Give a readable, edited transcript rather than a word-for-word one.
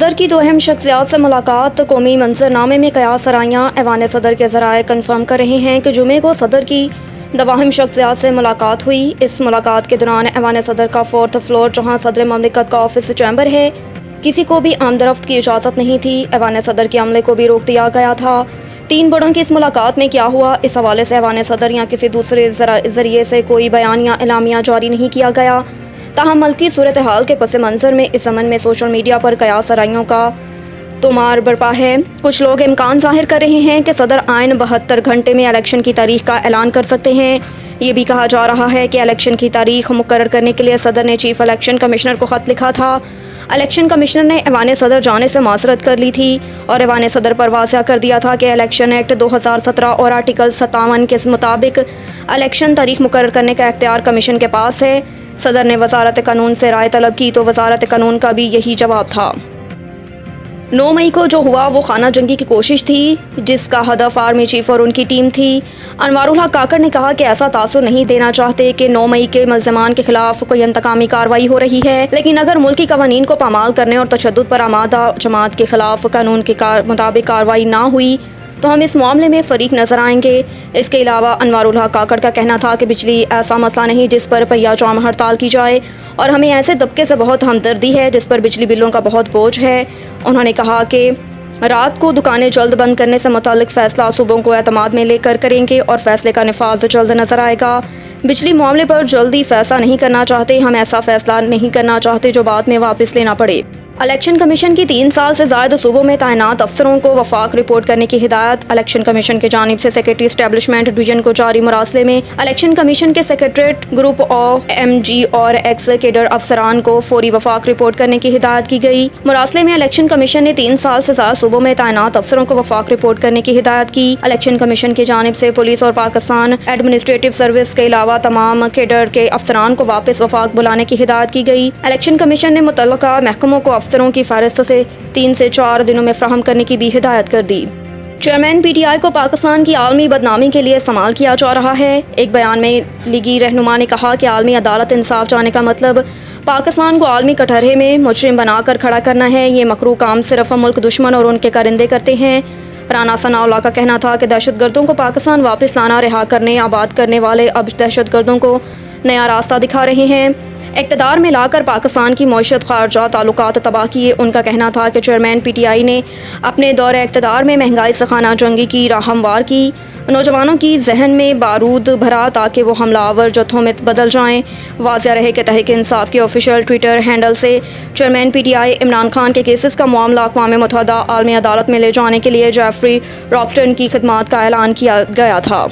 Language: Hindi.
सदर की दो अहम शख्सियात से मुलाकात। कौमी मंजरनामे में कयास सराइयाँ ऐवान सदर के ज़राए कन्फर्म कर रहे हैं कि जुमे को सदर की दो अहम शख्सियात से मुलाकात हुई। इस मुलाकात के दौरान ऐवान सदर का 4th फ्लोर, जहाँ सदर ममलिकत का ऑफिस चैम्बर है, किसी को भी आमदरफ्त की इजाज़त नहीं थी। ऐवान सदर के अमले को भी रोक दिया गया था। 3 बड़ों की इस मुलाकात में क्या हुआ, इस हवाले से ऐवान सदर या किसी दूसरे ज़रिए से कोई बयान या एलामिया जारी नहीं किया गया। ताहम मुल्की सूरत हाल के पस मंज़र में इस अमन में सोशल मीडिया पर कयास सराइयों का तोमार बरपा है। कुछ लोग इम्कान जाहिर कर रहे हैं कि सदर आइन 72 घंटे में इलेक्शन की तारीख का ऐलान कर सकते हैं। ये भी कहा जा रहा है कि इलेक्शन की तारीख मुकर्रर करने के लिए सदर ने चीफ इलेक्शन कमिश्नर को ख़त लिखा था। इलेक्शन कमिश्नर ने ऐवान सदर जाने से माजरत कर ली थी और ऐवान सदर पर वाज़ह कर दिया था कि इलेक्शन एक्ट 2017 और आर्टिकल 57 के मुताबिक इलेक्शन तारीख मुकर्रर करने का इख्तियार कमीशन के पास है। सदर ने वजारत कानून से राय तलब की तो वजारत कानून का भी यही जवाब था। 9 मई को जो हुआ वो खाना जंगी की कोशिश थी, जिसका हदफ आर्मी चीफ और उनकी टीम थी। अनवारुल हक काकड़ ने कहा कि ऐसा तासुर नहीं देना चाहते कि 9 मई के मुल्ज़िमान के खिलाफ कोई इंतकामी कार्रवाई हो रही है, लेकिन अगर मुल्की कवानीन को पामाल करने और तशद्दुद पर आमादा जमात के खिलाफ कानून के मुताबिक कार्रवाई ना हुई तो हम इस मामले में फरीक नजर आएंगे। इसके अलावा अनवारुल हक काकड़ का कहना था कि बिजली ऐसा मसला नहीं जिस पर पहिया जाम हड़ताल की जाए और हमें ऐसे तबके से बहुत हमदर्दी है जिस पर बिजली बिलों का बहुत बोझ है। उन्होंने कहा कि रात को दुकानें जल्द बंद करने से मुताल्लिक फ़ैसला सूबों को एतमाद में लेकर करेंगे और फैसले का नफाज जल्द नजर आएगा। बिजली मामले पर जल्दी फैसला नहीं करना चाहते, हम ऐसा फैसला नहीं करना चाहते जो बाद में वापस लेना पड़े। इलेक्शन कमीशन की 3 साल से ज़्यादा सूबों में तैनात अफसरों को वफाक रिपोर्ट करने की हिदायत। इलेक्शन कमीशन की जानिब से सेक्रेटरी एस्टेब्लिशमेंट डिवीजन को जारी मुरासले में इलेक्शन कमीशन के सेक्रेटरीट ग्रुप ऑफ MG और एक्स कैडर अफसरान को फौरी वफाक रिपोर्ट करने की हिदायत की गई। मुरासले में इलेक्शन कमीशन ने 3 साल से ज़्यादा सूबों में तैनात अफसरों को वफाक रिपोर्ट करने की हिदायत की। इलेक्शन कमीशन की जानिब से पुलिस और पाकिस्तान एडमिनिस्ट्रेटिव सर्विस के अलावा तमाम कैडर के अफसरान को वापस वफाक बुलाने की हिदायत की गई। इलेक्शन कमीशन ने मुतल्लिका महकमों को अफसरों की फहरिस्त से 3 से 4 दिनों में फ्राहम करने की भी हिदायत कर दी। चेयरमैन PTI को पाकिस्तान की आलमी बदनामी के लिए इस्तेमाल किया जा रहा है। एक बयान में लीगी रहनुमा ने कहा कि आलमी अदालत इंसाफ चाहने का मतलब पाकिस्तान को आलमी कटहरे में मुजरिम बनाकर खड़ा करना है। ये मकरू काम सिर्फ मुल्क दुश्मन और उनके कारिंदे करते हैं। राना सनाउल्लाह का कहना था कि दहशतगर्दों को पाकिस्तान वापस लाना, रिहा करने, आबाद करने वाले अब दहशतगर्दों को नया रास्ता दिखा रहे हैं। इक़्तिदार में लाकर पाकिस्तान की मईशत, ख़ारजा, ताल्लुकात तबाह किए। उनका कहना था कि चेयरमैन PTI ने अपने दौरे इक़्तिदार में महंगाई से खाना जंगी की राह हमवार की, नौजवानों की जहन में बारूद भरा ताकि वो हमलावर जत्थों में बदल जाएं। वाज़िया रहे कि तहरीक इंसाफ के ऑफिशियल ट्विटर हैंडल से चेयरमैन PTI इमरान खान के केसेस का मामला अक़वाम मुत्तहिदा आलमी अदालत में ले जाने के लिए जेफरी रॉफ्टन की खिदमात का ऐलान किया गया था।